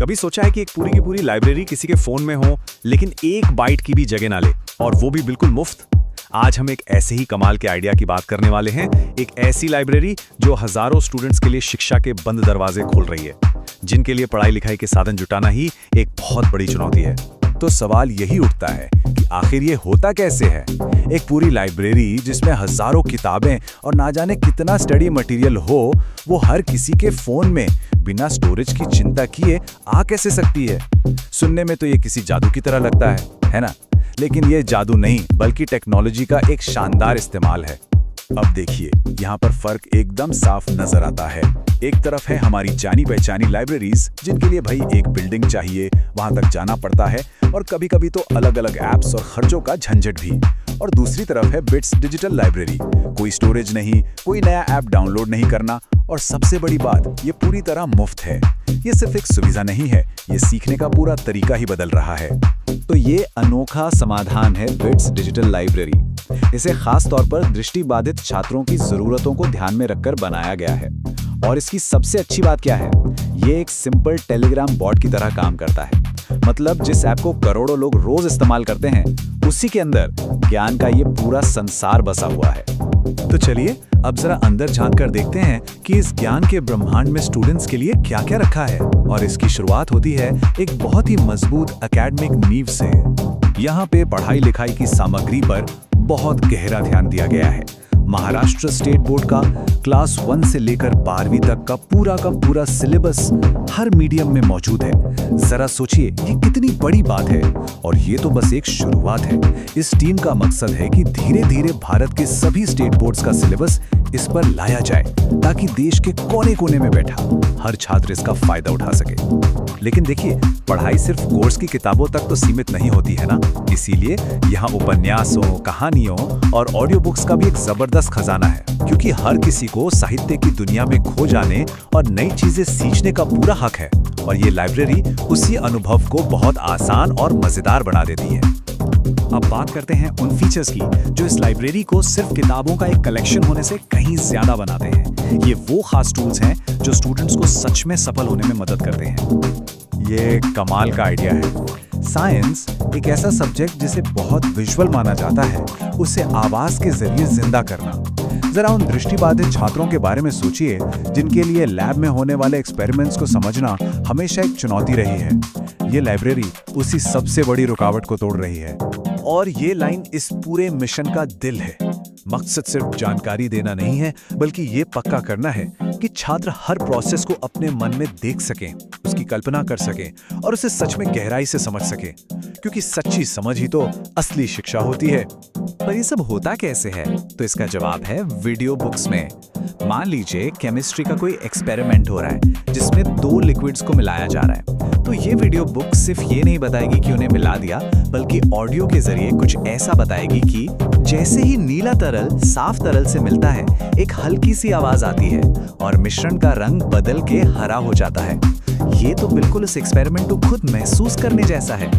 कभी सोचा है कि एक पूरी की पूरी लाइब्रेरी किसी के फोन में हो, लेकिन एक बाइट की भी जगह ना ले, और वो भी बिल्कुल मुफ्त? आज हम एक ऐसे ही कमाल के आइडिया की बात करने वाले हैं। एक ऐसी लाइब्रेरी जो हजारों स्टूडेंट्स के लिए शिक्षा के बंद दरवाजे खोल रही है, जिनके लिए पढ़ाई लिखाई के साधन जुटाना ही एक बहुत बड़ी चुनौती है। तो सवाल यही उठता है कि आखिर ये होता कैसे है? एक पूरी लाइब्रेरी जिसमें हजारों किताबें और ना जाने कितना स्टडी मटेरियल हो, वो हर किसी के फोन में बिना स्टोरेज की चिंता किए आ कैसे सकती है? सुनने में तो ये किसी जादू की तरह लगता है ना? लेकिन ये जादू नहीं, बल्कि टेक्नोलॉजी का एक शानदार इस्तेमाल है। अब देखिए, यहाँ पर फर्क एकदम साफ नजर आता है। एक तरफ है हमारी जानी पहचानी लाइब्रेरीज, जिनके लिए भाई एक बिल्डिंग चाहिए, वहां तक जाना पड़ता है, और कभी कभी तो अलग अलग ऐप्स और खर्चों का झंझट भी। और दूसरी तरफ है बिट्स डिजिटल लाइब्रेरी, कोई स्टोरेज नहीं, कोई नया ऐप डाउनलोड नहीं करना, और सबसे बड़ी बात, ये पूरी तरह मुफ्त है। ये सिर्फ एक सुविधा नहीं है, ये सीखने का पूरा तरीका ही बदल रहा है। तो ये अनोखा समाधान है बिट्स डिजिटल लाइब्रेरी। इसे खास तौर पर दृष्टिबाधित छात्रों की जरूरतों को ध्यान में रखकर बनाया गया है। और इसकी सबसे अच्छी बात क्या है? ये एक सिंपल टेलीग्राम बॉट की तरह काम करता है। मतलब जिस ऐप को करोड़ों लोग रोज इस्तेमाल करते हैं, उसी के अंदर ज्ञान का ये पूरा संसार बसा हुआ है। तो चलिए अब जरा अंदर झांककर देखते हैं कि इस ज्ञान के ब्रह्मांड में स्टूडेंट्स के लिए क्या क्या रखा है। और इसकी शुरुआत होती है एक बहुत ही मजबूत एकेडमिक नींव से। यहाँ पे पढ़ाई लिखाई की सामग्री पर बहुत गहरा ध्यान दिया गया है। महाराष्ट्र स्टेट बोर्ड का क्लास 1 से लेकर 12वीं तक का पूरा सिलेबस हर मीडियम में मौजूद है। जरा सोचिए, ये कितनी बड़ी बात है। और ये तो बस एक शुरुआत है। इस टीम का मकसद है कि धीरे धीरे भारत के सभी स्टेट बोर्ड्स का सिलेबस इस पर लाया जाए, ताकि देश के कोने कोने में बैठा हर छात्र इसका फायदा उठा सके। लेकिन देखिए, पढ़ाई सिर्फ कोर्स की किताबों तक तो सीमित नहीं होती है ना। इसीलिए यहाँ उपन्यासों, कहानियों और ऑडियो बुक्स का भी एक जबरदस्त खजाना है, क्योंकि हर किसी को साहित्य की दुनिया में खो जाने और नई चीजें सीखने का पूरा हक है। और ये लाइब्रेरी उसी अनुभव को बहुत आसान और मजेदार बना देती है। अब बात करते हैं उन फीचर्स की जो इस लाइब्रेरी को सिर्फ किताबों का एक कलेक्शन होने से कहीं ज्यादा बनाते हैं। ये वो खास टूल्स हैं जो स्टूडेंट्स को सच में सफल होने में मदद करते हैं। ये कमाल का आइडिया है। साइंस एक ऐसा सब्जेक्ट जिसे बहुत विजुअल माना जाता है, उसे आवाज के जरिए जिंदा करना। जरा उन दृष्टिबाधित छात्रों के बारे में सोचिए, जिनके लिए लैब में होने वाले एक्सपेरिमेंट्स को समझना हमेशा एक चुनौती रही है। ये लाइब्रेरी उसी सबसे बड़ी रुकावट को तोड़ रही है। और ये लाइन इस पूरे मिशन का दिल है। मकसद सिर्फ जानकारी देना नहीं है, बल्कि ये पक्का करना है कि छात्र हर प्रोसेस को अपने मन में देख सकें, उसकी कल्पना कर सकें और उसे सच में गहराई से समझ सकें, क्योंकि सच्ची समझ ही तो असली शिक्षा होती है। पर ये सब होता कैसे है? तो इसका जवाब है वीडियो बुक्स में। मान लीजिए केमिस्ट्री का कोई एक्सपेरिमेंट हो रहा है जिसमें 2 लिक्विड्स को मिलाया जा रहा है, तो ये वीडियो बुक सिर्फ ये नहीं बताएगी कि उन्हें मिला दिया, बल्कि ऑडियो के जरिए कुछ ऐसा बताएगी कि जैसे ही नीला तरल साफ तरल से मिलता है, एक हल्की सी आवाज आती है और मिश्रण का रंग बदल के हरा हो जाता है। ये तो बिल्कुल इस एक्सपेरिमेंट को खुद महसूस करने जैसा है।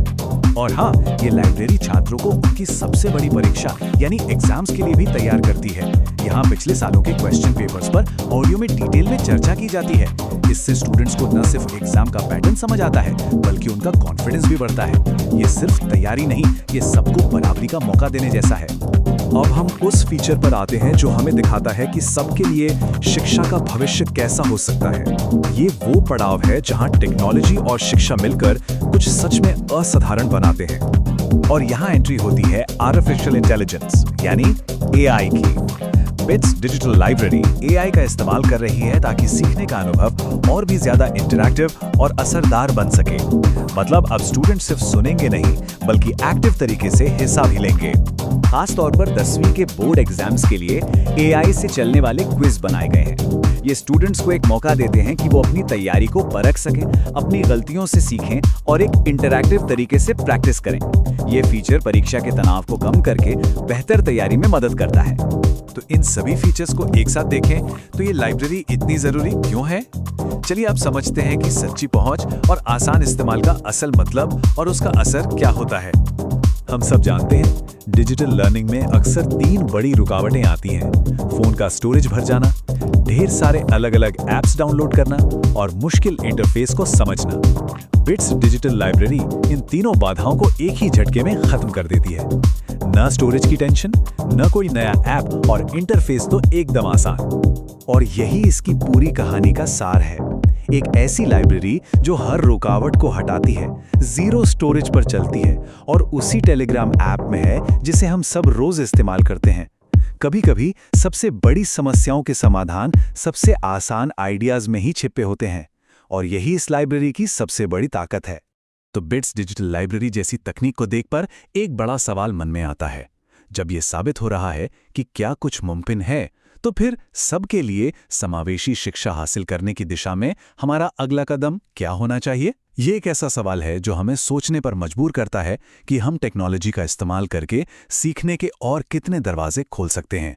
और हाँ, ये लाइब्रेरी छात्रों को उनकी सबसे बड़ी परीक्षा यानी एग्जाम्स के लिए भी तैयार करती है। यहाँ पिछले सालों के क्वेश्चन पेपर्स पर ऑडियो में डिटेल में चर्चा की जाती है। इससे स्टूडेंट्स को न सिर्फ एग्जाम का पैटर्न समझ आता है, बल्कि उनका कॉन्फिडेंस भी बढ़ता है। ये सिर्फ तैयारी नहीं, ये सबको बराबरी का मौका देने जैसा है। अब हम उस फीचर पर आते हैं जो हमें दिखाता है कि सबके लिए शिक्षा का भविष्य कैसा हो सकता है। ये वो पड़ाव है जहां टेक्नोलॉजी और शिक्षा मिलकर कुछ सच में असाधारण बनाते हैं। और यहाँ एंट्री होती है आर्टिफिशियल इंटेलिजेंस यानी एआई की। बिट्स डिजिटल लाइब्रेरी एआई का इस्तेमाल कर रही है ताकि सीखने का अनुभव और भी ज्यादा इंटरैक्टिव और असरदार बन सके। मतलब अब स्टूडेंट सिर्फ सुनेंगे नहीं, बल्कि एक्टिव तरीके से हिस्सा भी लेंगे। खास तौर पर 10वीं के बोर्ड एग्जाम्स के लिए एआई से चलने वाले क्विज बनाए गए हैं। ये स्टूडेंट्स को एक मौका देते हैं कि वो अपनी तैयारी को परख सकें, अपनी गलतियों से सीखें और एक इंटरैक्टिव तरीके से प्रैक्टिस करें। ये फीचर परीक्षा के तनाव को कम करके बेहतर तैयारी में मदद करता है। तो इन सभी फीचर्स को एक साथ देखें तो ये लाइब्रेरी इतनी जरूरी क्यों है? चलिए अब समझते हैं कि सच्ची पहुंच और आसान इस्तेमाल का असल मतलब और उसका असर क्या होता है। हम सब जानते हैं, डिजिटल लर्निंग में अक्सर 3 बड़ी रुकावटें आती हैं। फोन का स्टोरेज भर जाना, ढेर सारे अलग-अलग ऐप्स डाउनलोड करना और मुश्किल इंटरफेस को समझना। बिट्स डिजिटल लाइब्रेरी इन तीनों बाधाओं को एक ही झटके में खत्म कर देती है। न स्टोरेज की टेंशन, न कोई नया ऐप और इंटरफेस तो एकदम आसान। और यही इसकी पूरी कहानी का सार है। एक ऐसी लाइब्रेरी जो हर रुकावट को हटाती है, जीरो स्टोरेज पर चलती है और उसी टेलीग्राम ऐप में है जिसे हम सब रोज इस्तेमाल करते हैं। कभी-कभी सबसे बड़ी समस्याओं के समाधान सबसे आसान आइडियाज में ही छिपे होते हैं और यही इस लाइब्रेरी की सबसे बड़ी ताकत है। तो बिट्स डिजिटल लाइब्रेरी जैसी तकनीक को देखकर एक बड़ा सवाल मन में आता है। जब यह साबित हो रहा है कि क्या कुछ मुमकिन है, तो फिर सबके लिए समावेशी शिक्षा हासिल करने की दिशा में हमारा अगला कदम क्या होना चाहिए? ये एक ऐसा सवाल है जो हमें सोचने पर मजबूर करता है कि हम टेक्नोलॉजी का इस्तेमाल करके सीखने के और कितने दरवाजे खोल सकते हैं।